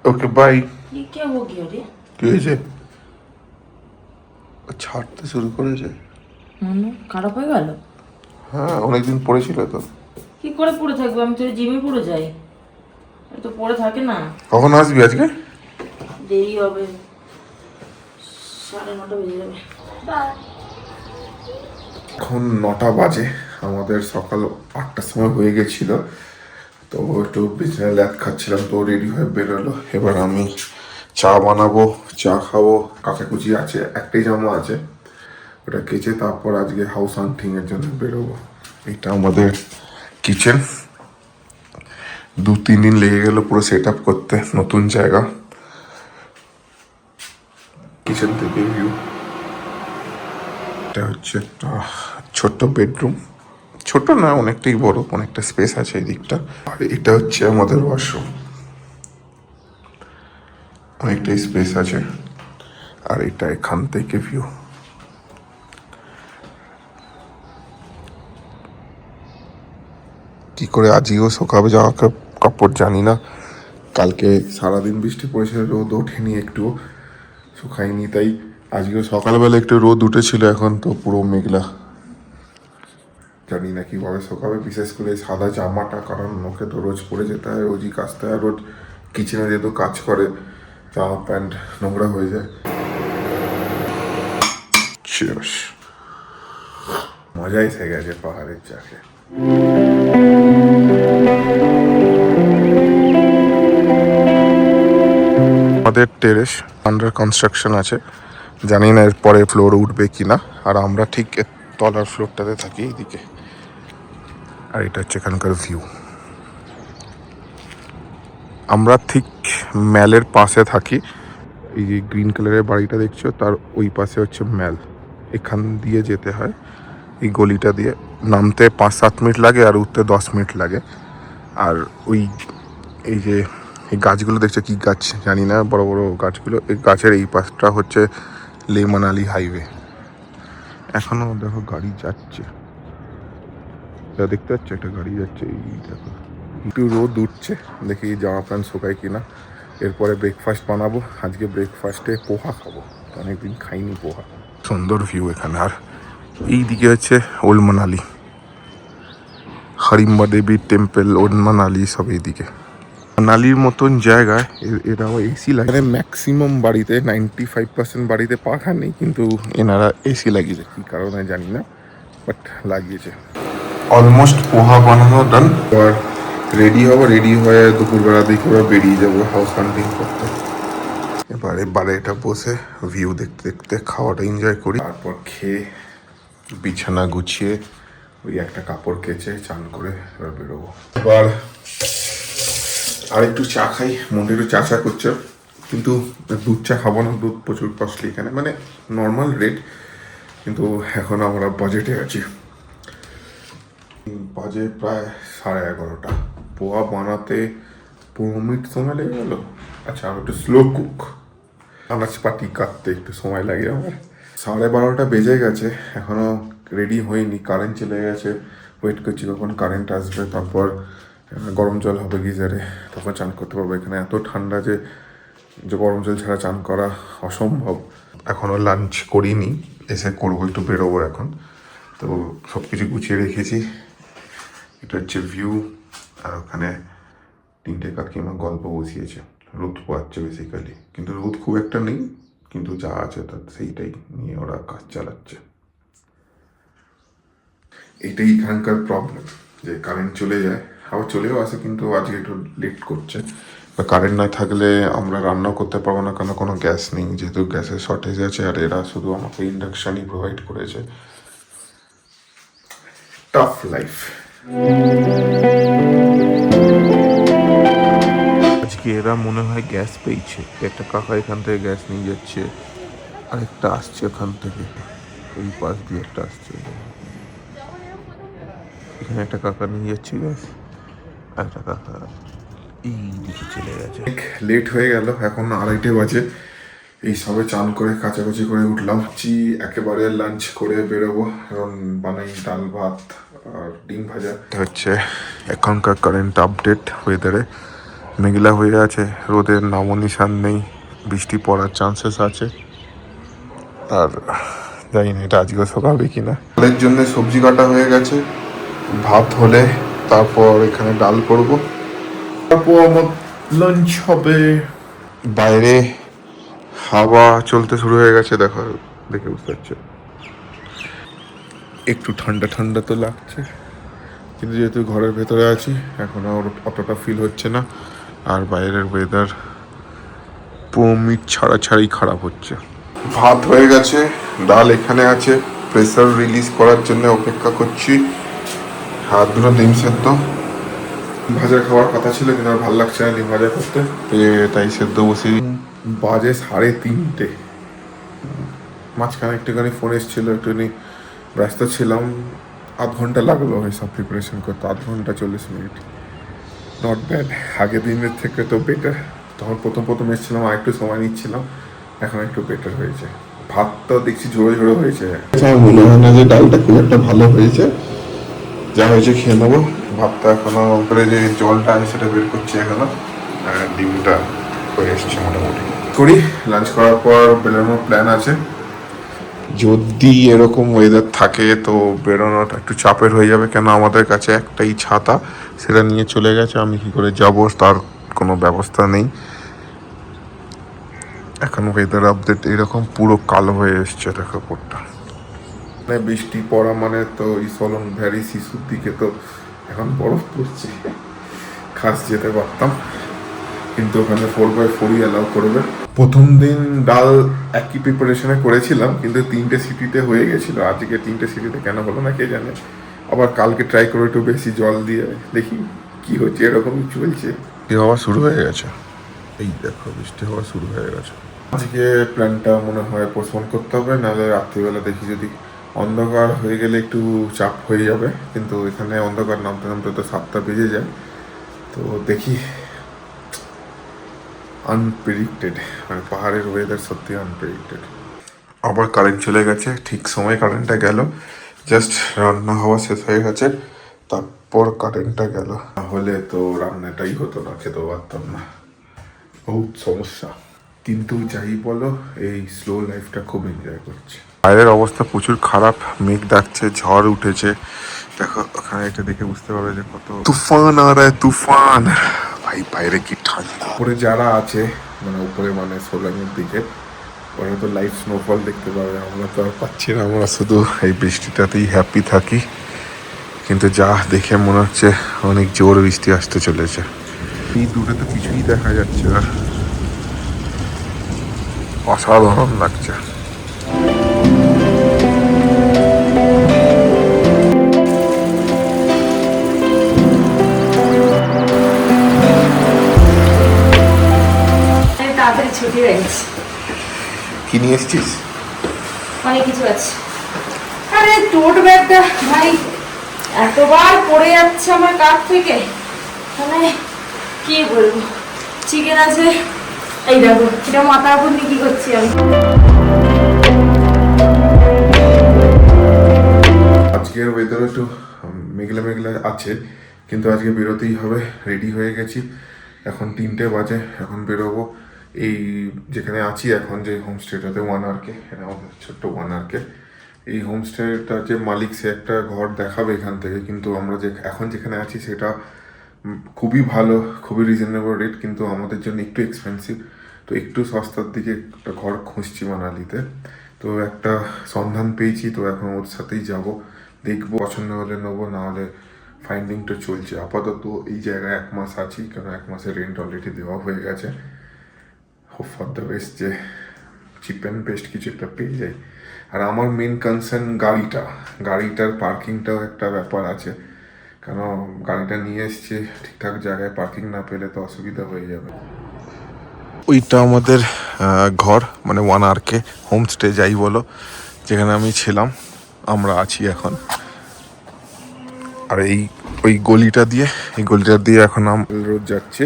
Okay bye. ये क्या हो गया रे? কি হয়েছে? ছাড়তে শুরু করেছে। খারাপ হয়ে গেল। হ্যাঁ, অনেকদিন পড়েছিল তো। কি করে পড়ে থাকবে? আমি তো জিমে পড়ে যাই, তো পড়ে থাকে না। কখন আসবি আজকে? দেরি হবে, 9:30 বেজে যাবে। এখন 9টা বাজে, আমাদের সকাল 8টার সময় হয়ে গেছিল। তো একটু বিছানায় ল্যাদ খাচ্ছিলাম, তো রেডি হয়ে বেরোলো। এবার আমি চা বানাবো, চা খাবো। কাচাকুচি আছে, একটাই জামা আছে, ওটা কেচে তারপর আজকে হাউস হান্টিং এর জন্য বেরোবো। এটা আমাদের কিচেন। 2-3 দিন লেগে গেল পুরো সেট আপ করতে, নতুন জায়গা। কিচেন থেকে ভিউ। এটা হচ্ছে একটা ছোট্ট বেডরুম, ছোট না অনেকটাই বড়, অনেকটা স্পেস আছে এই দিকটা। আর এটা হচ্ছে আমাদের ওয়াশরুম, অনেকটাই স্পেস আছে। আর এটা এখান থেকে ভিউ। কি করে আজকেও শুকাবে জামা কাপড় জানি না। কালকে সারাদিন বৃষ্টি পড়েছিল, রোদ ওঠেনি, একটু শুকায়নি। তাই আজকেও সকালবেলা একটু রোদ উঠেছিল, এখন তো পুরো মেঘলা। জানি না কিভাবে শুকাবে, বিশেষ করে সাদা জামাটা, কারণ মুখে তো রোজ পরে যেতে হয়, রোজই কাচতে হয়। রোজ কিচেনে যেহেতু কাজ করে, জামা প্যান্ট নোংরা হয়ে যায়। Cheers. মজাই এসে গেছে পাহাড়ের চাকে। আমাদের টেরেস আন্ডার কনস্ট্রাকশন আছে, জানি না এর পরে ফ্লোর উঠবে কিনা। আর আমরা ঠিক তলার ফ্লোরটাতে থাকি এইদিকে। আর এটা হচ্ছে এখানকার ভিউ। আমরা ঠিক ম্যালের পাশে থাকি। এই যে গ্রিন কালারের বাড়িটা দেখছো, তার ওই পাশে হচ্ছে ম্যাল। এখান দিয়ে যেতে হয়, এই গলিটা দিয়ে। নামতে 5-7 মিনিট লাগে, আর উঠতে 10 মিনিট লাগে। আর ওই এই যে এই গাছগুলো দেখছো, কি গাছ জানি না, বড় বড় গাছগুলো, এই গাছের এই পাশটা হচ্ছে লে মানালি হাইওয়ে। এখনো দেখো গাড়ি যাচ্ছে, দেখতে পাচ্ছ একটা গাড়ি যাচ্ছে, এই দেখো। একটু রোদ উঠছে, দেখি জামা প্যান্ট শুকায় কিনা। এরপরে ব্রেকফাস্ট বানাবো। আজকে ব্রেকফাস্টে পোহা খাবো, অনেকদিন খাইনি পোহা। সুন্দর ভিউ এখানে। আর এই দিকে হচ্ছে ওল্ড মানালি, হরিম্বা দেবী টেম্পল, ওল্ড মানালি সব এইদিকে। মানালির মতন জায়গায় এরাও এসি লাগে। ম্যাক্সিমাম বাড়িতে 95% বাড়িতে পাখা নেই, কিন্তু এনারা এসি লাগিয়েছে, কী কারণে জানি না, বাট লাগিয়েছে। অলমোস্ট পোহা বানানো ডান। এবার রেডি হবো, রেডি হয়ে দুপুরবেলা দিকে এবার বেরিয়ে যাবো হাউস হান্টিং করতে। এবারে এটা বসে ভিউ দেখতে দেখতে খাওয়াটা এনজয় করি। তারপর খেয়ে বিছানা গুছিয়ে ওই একটা কাপড় কেচে চান করে এবার বেরোবো। এবার আর একটু চা খাই, মনটা একটু চা চা করছে, কিন্তু দুধ চা খাবো না, দুধ প্রচুর কস্টলি এখানে, মানে নর্মাল রেট, কিন্তু এখন আমরা বাজেটে আছি। বাজে প্রায় 11:30। পোহা বানাতে 15 মিনিট সময় লেগে গেল। আচ্ছা, আমি একটু স্লো কুক, আনাজপাতি কাটতে একটু সময় লাগে আমার। 12:30 বেজে গেছে, এখনও রেডি হয়নি। কারেন্ট চলে গেছে, ওয়েট করছি কখন কারেন্ট আসবে, তারপর গরম জল হবে গিজারে, তখন চান করতে পারবো। এখানে এত ঠান্ডা যে গরম জল ছাড়া চান করা অসম্ভব। এখনও লাঞ্চ করিনি, এসে করবো, একটু বেরোবো এখন। তো সব কিছু গুছিয়ে রেখেছি। এটা হচ্ছে ভিউ। আর ওখানে 3টে কাকিমা গল্প বসিয়েছে, রোদ পোয়াচ্ছে বেসিক্যালি, কিন্তু রোদ খুব একটা নেই, কিন্তু যা আছে তার সেইটাই নিয়ে ওরা কাজ চালাচ্ছে। এইটাই এখানকার প্রবলেম, যে কারেন্ট চলে যায়, আবার চলেও আসে, কিন্তু আজকে একটু লেট করছে। বা কারেন্ট না থাকলে আমরা রান্না করতে পারবো না, কেন কোনো গ্যাস নেই, যেহেতু গ্যাসের শর্টেজ আছে। আর এরা শুধু আমাকে ইন্ডাকশানই প্রোভাইড করেছে। Tough life. আজকে এরা মনে হয় গ্যাস পেয়েছে, একটা কাকা এখান থেকে গ্যাস নিয়ে যাচ্ছে, আরেকটা আসছে ওখান থেকে, এই পাশ দিয়ে একটা আসছে, এখানে একটা কাকা নিয়ে যাচ্ছে গ্যাস, আর একটা কাকা এই দিকে চলে গেছে। লেট হয়ে গেল, এখন 2:30 বাজে। এই সবে চান করে কাচাকুচি করে উঠলাম, একেবারে লাঞ্চ করে বেরোবো। এখন বানাই ডাল ভাত আর ডিম ভাজা। এটা হচ্ছে এখনকার কারেন্ট আপডেট ওয়েদারে। মেঘলা হয়ে আছে, রোদের নামও নিশান নেই, বৃষ্টি পড়ার চান্সেস আছে। আর জানি না এটা আজকে সকাবে কিনা। ডালের জন্য সবজি কাটা হয়ে গেছে, ভাত হলে তারপর এখানে ডাল করব, তারপর আমার লাঞ্চ হবে। বাইরে হাওয়া চলতে শুরু হয়ে গেছে, দেখো দেখে বুঝতে পারছো। একটু ঠান্ডা ঠান্ডা তো লাগছে, কিন্তু যেহেতু ঘরের ভেতরে আছি এখন আর অতটা ফিল হচ্ছে না। আর বাইরের ওয়েদার মিট ছাড়াছাড়ি খারাপ হচ্ছে। ভাত হয়ে গেছে, ডাল এখানে আছে, প্রেসার রিলিজ করার জন্য অপেক্ষা করছি। হাত দুটো ডিম সেদ্ধ, ভাজা খাওয়ার কথা ছিল কিন্তু আর ভালো লাগছে না ডিম ভাজা করতে, তাই সেদ্ধ বসিয়ে। বাজে 3:30। মাঝখানে একটুখানি ফোন এসেছিলো, একটুখানি ব্যস্ত ছিলাম। আধ ঘন্টা লাগলো এইসব প্রিপারেশন করতে, 1/2 ঘন্টা 40 মিনিট। নট ব্যাড, আগের দিনের থেকে তো বেটার। তখন প্রথম এসেছিলাম আর একটু সময় নিচ্ছিলাম, এখন একটু বেটার হয়েছে। ভাতটা দেখছি ঝোড়ো ঝোড়ো হয়েছে। আমার মনে হয় না যে ডালটা খুব একটা ভালো হয়েছে, যা হয়েছে খেয়ে নেবো। ভাতটা এখনো করে যে জলটা আছে সেটা বের করছি এখনো, আর ডিমটা হয়ে এসছে মোটামুটি। করি লাঞ্চ করার পর বেরোনোর প্ল্যান আছে। যদি এরকম ওয়েদার থাকে তো বেরোনোটা একটু চাপের হয়ে যাবে, কেন আমাদের কাছে একটাই ছাতা, সেটা নিয়ে চলে গেছে। আমি কি করে যাব তার কোনো ব্যবস্থা নেই। এখন ওয়েদার আপডেট এরকম পুরো কালো হয়ে এসছে, দেখো উপরটা। মানে বৃষ্টি পড়া মানে তো ইসলন ভ্যালি শিশুর দিকে তো এখন বরফ পড়ছে। খাস যেতে পারতাম, কিন্তু ওখানে 4x4 অ্যালাউ করবে। প্রথম দিন ডাল একই প্রিপারেশনে করেছিলাম, কিন্তু 3টে সিটিতে হয়ে গেছিলো। আজকে 3টে সিটিতে কেন হলো না কে জানে। আবার কালকে ট্রাই করে একটু বেশি জল দিয়ে দেখি কি হচ্ছে। এরকমই চলছে। বৃষ্টি হওয়া শুরু হয়ে গেছে, এই দেখো বৃষ্টি হওয়া শুরু হয়ে গেছে। আজকে প্ল্যানটা মনে হয় পোস্টপোন করতে হবে, নাহলে রাত্রিবেলা দেখি যদি অন্ধকার হয়ে গেলে একটু চাপ হয়ে যাবে। কিন্তু এখানে অন্ধকার নামতে নামতে তো 7টা বেজে যায়, তো দেখি। আনপ্রেডিক্টেড, মানে পাহাড়ের ওয়েদার সত্যি আনপ্রেডিক্টেড। আবার কারেন্ট চলে গেছে, ঠিক সময় কারেন্টটা গেল। জাস্ট রান্না হওয়া শেষ হয়ে গেছে, তারপর কারেন্টটা গেল। তাহলে তো রান্নাটাই হতো না, খেতেও পারতাম না। বহুত সমস্যা। কিন্তু যাই বলো, এই স্লো লাইফটা খুব এনজয় করছে। বাইরের অবস্থা প্রচুর খারাপ, মেঘ ডাকছে, ঝড় উঠেছে। দেখো ওখানে এটা দেখে বুঝতে পারবে যে কত তুফান আর তুফান। ভাই বাইরে কি ঠান্ডা। উপরে যারা আছে, মানে উপরে মানে সোলাংয়ের দিকে, ওরা তো লাইভ স্নোফল দেখতে পাবে। আমরা তো আর পাচ্ছি না, আমরা শুধু এই বৃষ্টিটাতেই হ্যাপি থাকি। কিন্তু যা দেখে মনে হচ্ছে অনেক জোর বৃষ্টি আসতে চলেছে। এই দূরে তো কিছুই দেখা যাচ্ছে না, অসাধারণ লাগছে। তাড়াতাড়ি ছুটি হয়ে গেছে। কি নিয়ে এসছিস? অনেক কিছু আছে। আরে টোট ব্যাগটা ভাই এতবার পড়ে যাচ্ছে আমার কাছ থেকে, মানে কি বলবো। চিকেন আছে, এই দেখো এটা মাথার উপর নিয়ে কি করছি আমি। আজকের ওয়েদার একটু মেঘলা মেঘলা আছে, কিন্তু আজকে বেরোতেই হবে। রেডি হয়ে গেছি, এখন 3টে বাজে, এখন বেরোবো। এই যেখানে আছি এখন, যে হোমস্টেটাতে 1 আওয়ারকে, এটা আমাদের ছোট্ট 1 আওয়ারকে। এই হোমস্টেটার যে মালিক, সে একটা ঘর দেখাবে এখান থেকে, কিন্তু আমরা যে এখন যেখানে আছি সেটা খুবই ভালো, খুবই রিজনেবল রেট, কিন্তু আমাদের জন্য একটু এক্সপেন্সিভ। তো একটু সস্তার দিকে একটা ঘর খুঁজছি মানালিতে। তো একটা সন্ধান পেয়েছি, তো এখন ওর সাথেই যাব, দেখবো। পছন্দ হলে নেবো, না হলে ফাইন্ডিংটা চলছে। আপাতত এই জায়গায় 1 মাস আছি, কারণ 1 মাসের রেন্ট অলরেডি দেওয়া হয়ে গেছে। হোপ ফর দ্য বেস্ট যে চিপ অ্যান্ড বেস্ট কিছু একটা পেয়ে যায়। আর আমার মেন কনসার্ন গাড়িটার পার্কিংটাও একটা ব্যাপার আছে, কেন গাড়িটা নিয়ে এসছি, ঠিকঠাক জায়গায় পার্কিং না পেলে তো অসুবিধা হয়ে যাবে। ওইটা আমাদের ঘর, মানে 1 আওয়ারকে হোমস্টে যাই বলো, যেখানে আমি ছিলাম, আমরা আছি এখন। আর ওই গলিটা দিয়ে এখন রোড যাচ্ছে।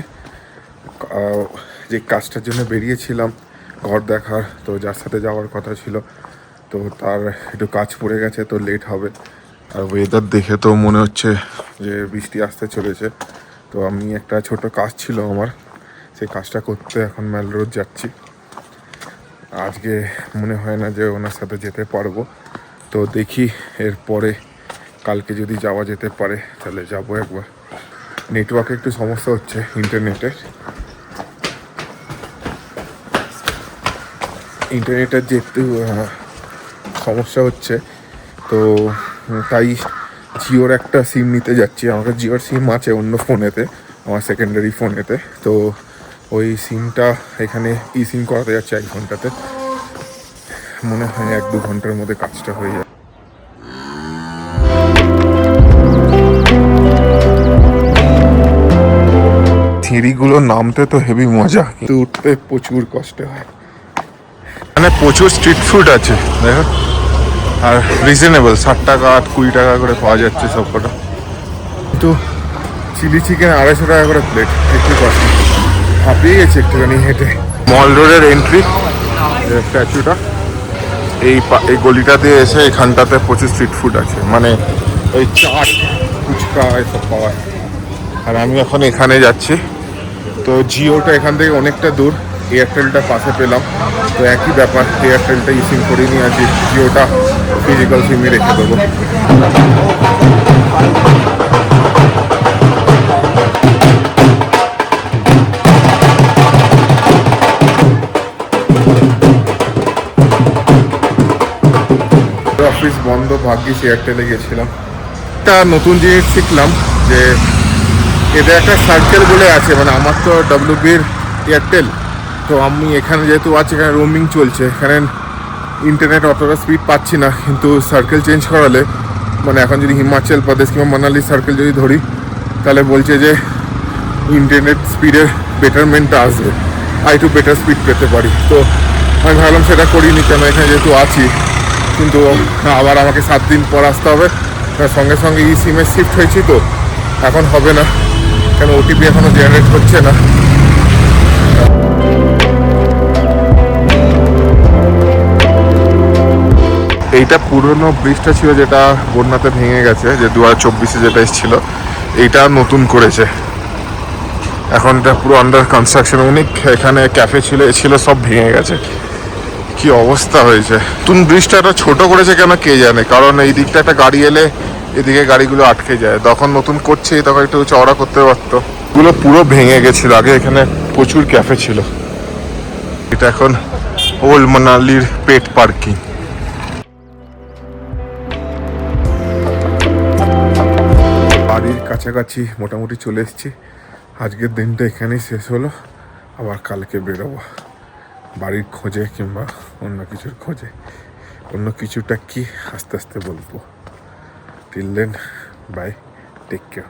যে কাজটার জন্য বেরিয়েছিলাম ঘর দেখার, তো যার সাথে যাওয়ার কথা ছিল, তো তার একটু কাজ পড়ে গেছে, তো লেট হবে। আর ওয়েদার দেখে তো মনে হচ্ছে যে বৃষ্টি আসতে চলেছে। তো আমি একটা ছোট কাজ ছিল আমার, সেই কাজটা করতে এখন ম্যাল রোড যাচ্ছি। আজকে মনে হয় না যে ওনার সাথে যেতে পারবো, তো দেখি এরপরে কালকে যদি যাওয়া যেতে পারে তাহলে যাবো একবার। নেটওয়ার্কে একটু সমস্যা হচ্ছে ইন্টারনেটের যেহেতু সমস্যা হচ্ছে, তো তাই জিওর একটা সিম নিতে যাচ্ছি। আমাকে জিওর সিম আছে অন্য ফোনেতে, আমার সেকেন্ডারি ফোনেতে, তো ওই সিমটা এখানে ই সিম করাতে যাচ্ছে 1 ঘন্টাতে। মনে হয় 1-2 ঘন্টার মধ্যে কাজটা হয়ে যাবে। সিঁড়িগুলো নামতে তো হেভি মজা, কিন্তু উঠতে প্রচুর কষ্ট হয়। মানে প্রচুর স্ট্রিট ফুড আছে দেখো, আর রিজনেবল, 60 টাকা 20 টাকা করে পাওয়া যাচ্ছে সব কটা। কিন্তু চিলি চিকেন 250 টাকা করে প্লেট, একটু কষ্ট, হাঁপিয়ে গেছে একটুখানি হেঁটে। মল রোডের এন্ট্রি স্ট্যাচুটা, এই গলিটা দিয়ে এসে এখানটাতে প্রচুর স্ট্রিট ফুড আছে, মানে ওই চাট ফুচকা এসব পাওয়া যায়। আর আমি এখন এখানে যাচ্ছি, তো জিওটা এখান থেকে অনেকটা দূর, এয়ারটেলটা পাশে পেলাম, তো একই ব্যাপার, এয়ারটেলটা সিম করে নিয়ে আসি, জিওটা ফিজিক্যাল সিমে রেখে দেবো। অফিস বন্ধ, ভাগ্যিস এয়ারটেলে গেছিলাম। একটা নতুন জিনিস শিখলাম যে এদের একটা সার্কেল বলে আছে, মানে আমার তো ডব্লিউবির এয়ারটেল, তো আমি এখানে যেহেতু আছি, এখানে রোমিং চলছে, এখানে ইন্টারনেট অতটা স্পিড পাচ্ছি না, কিন্তু সার্কেল চেঞ্জ করালে, মানে এখন যদি হিমাচল প্রদেশ কিংবা মানালি সার্কেল যদি ধরি, তাহলে বলছে যে ইন্টারনেট স্পিডের বেটারমেন্টটা আসবে, একটু বেটার স্পিড পেতে পারি। তো আমি ভাবলাম সেটা করিনি, কেন এখানে যেহেতু আছি, কিন্তু আবার আমাকে 7 দিন পর আসতে হবে, সঙ্গে সঙ্গে ই সিমে শিফট হয়েছি, তো এখন হবে না, কেন ওটিপি এখনো জেনারেট হচ্ছে না। এইটা পুরনো ব্রিজটা ছিল যেটা বন্যাতে ভেঙে গেছে, যে 2024-এ যেটা এসেছিল, এইটা নতুন করেছে, এখন এটা পুরো আন্ডার কনস্ট্রাকশন। অনেক এখানে ক্যাফে ছিল সব ভেঙে গেছে, কি অবস্থা হয়েছে। নতুন ব্রিজটা একটা ছোট করেছে কেন কে জানে, কারণ এই দিকটা একটা গাড়ি এলে এদিকে গাড়িগুলো আটকে যায়, তখন নতুন করছে, তখন একটু চওড়া করতে পারতো। এগুলো পুরো ভেঙে গেছিল, আগে এখানে প্রচুর ক্যাফে ছিল। এটা এখন ওল্ড মানালির পেট পার্কিং। বাড়ির কাছাকাছি মোটামুটি চলে এসেছি, আজকের দিনটা এখানেই শেষ হলো, আবার কালকে বেরোবো বাড়ির খোঁজে কিংবা অন্য কিছুর খোঁজে। অন্য কিছুটা কি আস্তে আস্তে বলবো। Till then, bye, take care.